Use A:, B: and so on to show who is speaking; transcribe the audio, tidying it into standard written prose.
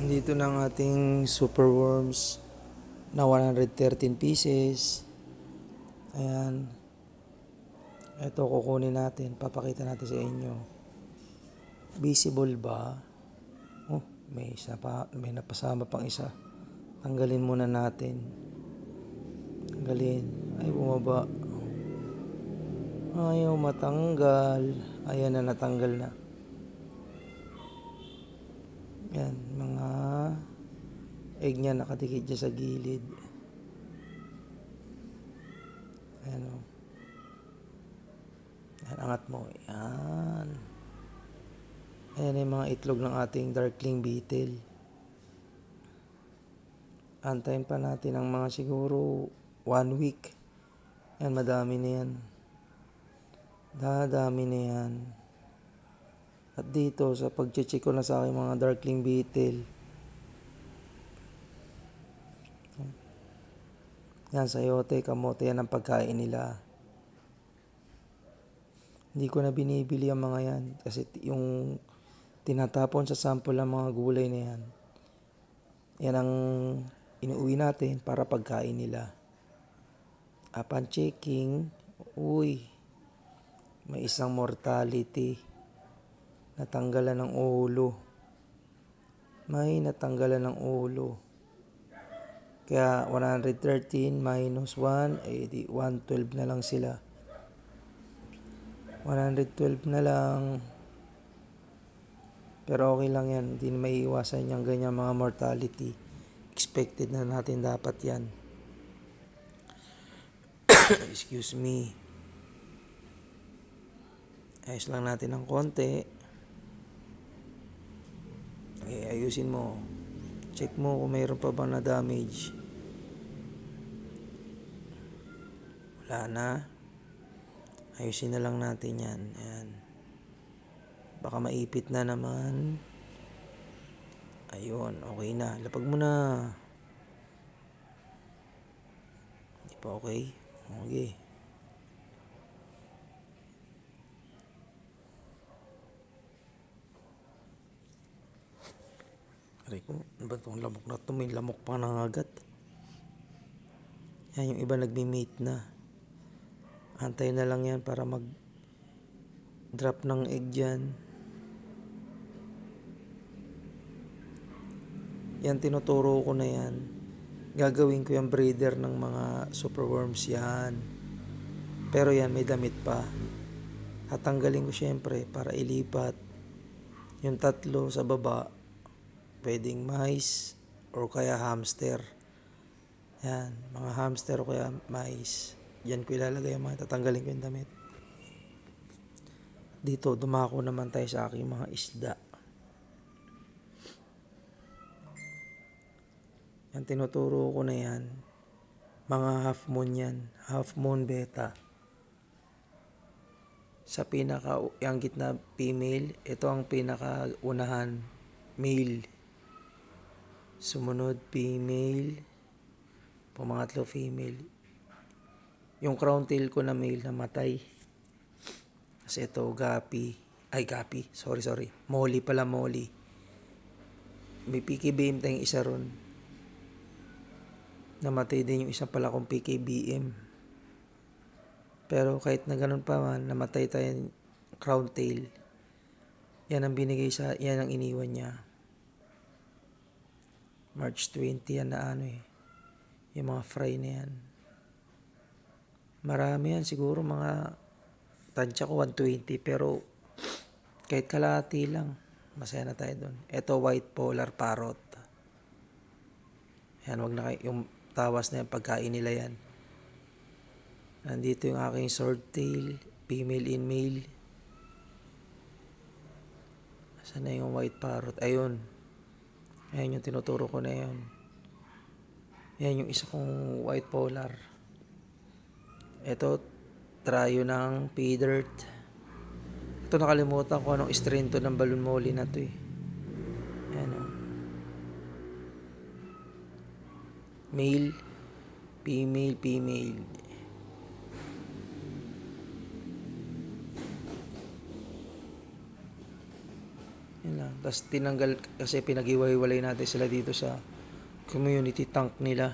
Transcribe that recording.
A: Dito na ang ating super worms na 113 pieces. Ayan. Ito kukunin natin. Papakita natin sa inyo. Visible ba? Oh, may isa pa. May napasama pang isa. Tanggalin muna natin. Tanggalin. Ay, bumaba. Ayaw matanggal. Ayan na, natanggal na. Yan, mga egg niya nakadikit dyan sa gilid. Ayan o. Yan, angat mo. Yan. Ayan yung mga itlog ng ating darkling beetle. Antayin pa natin ang mga siguro 1 week. Yan, madami na yan. Dadami na yan. At dito, sa pag-check ko na sa aking mga darkling beetle, yan, sayote, kamote, yan ang pagkain nila. Hindi ko na binibili ang mga yan kasi yung tinatapon sa sample ng mga gulay na yan, yan ang inuwi natin para pagkain nila. Upon checking, may isang mortality. Natanggalan ng ulo. May natanggalan ng ulo. Kaya 113 minus 1, ay di 112 na lang sila. 112 na lang. Pero okay lang yan. Hindi na maiiwasan yung ganyan mga mortality. Expected na natin dapat yan. Excuse me. Ayos lang natin ng konti. Okay, ayusin mo. Check mo kung mayroon pa bang na damage. Wala na. Ayusin na lang natin yan. Ayan. Baka maipit na naman. Ayun, okay na. Lapag mo na. Hindi pa okay? Okay. Aray ko, ano ba itong lamok na ito? May lamok pa nangagat. Yan, yung iba nagmi-mate na. Antay na lang yan para mag-drop ng egg dyan. Yan, tinuturo ko na yan. Gagawin ko yung breeder ng mga superworms yan. Pero yan, may damit pa. Tatanggalin ko syempre para ilipat. Yung tatlo sa baba, pwedeng mice or kaya hamster. Yan, mga hamster o kaya mice. Diyan ko ilalagay yung mga tatanggalin ko yung damit. Dito, dumako naman tayo sa aking mga isda. Yan, tinuturo ko na yan. Mga half moon yan. Half moon beta. Sa yung gitna female, ito ang pinakaunahan male. Sumunod female. Pangatlo female. Yung crown tail ko na male namatay. Kasi ito gapi. Ay gapi. Sorry. Molly pala, Molly. May PKBM tayong isa ron. Namatay din yung isang pala kong PKBM. Pero kahit na ganun pa man, namatay tayo crown tail. Yan ang yan ang iniwan niya. March 20 yan na yung mga fry na yan. Marami yan, siguro mga tansya ko 120, pero kahit kalahati lang, masaya na tayo doon. Ito white polar parrot. Yan, wag na kayo, yung tawas na yan, pagkain nila yan. Nandito yung aking swordtail, female in male. Saan na yung white parrot? Ayun yung tinuturo ko na yun. Yan yung isa kong white polar. Ito, tryo ng pay dirt. Ito, nakalimutan ko anong strain to ng balloon molly na to eh. Ayan o. Male, female. Yun lang. Tapos tinanggal kasi pinag-iwa-hiwalay natin sila dito sa community tank nila.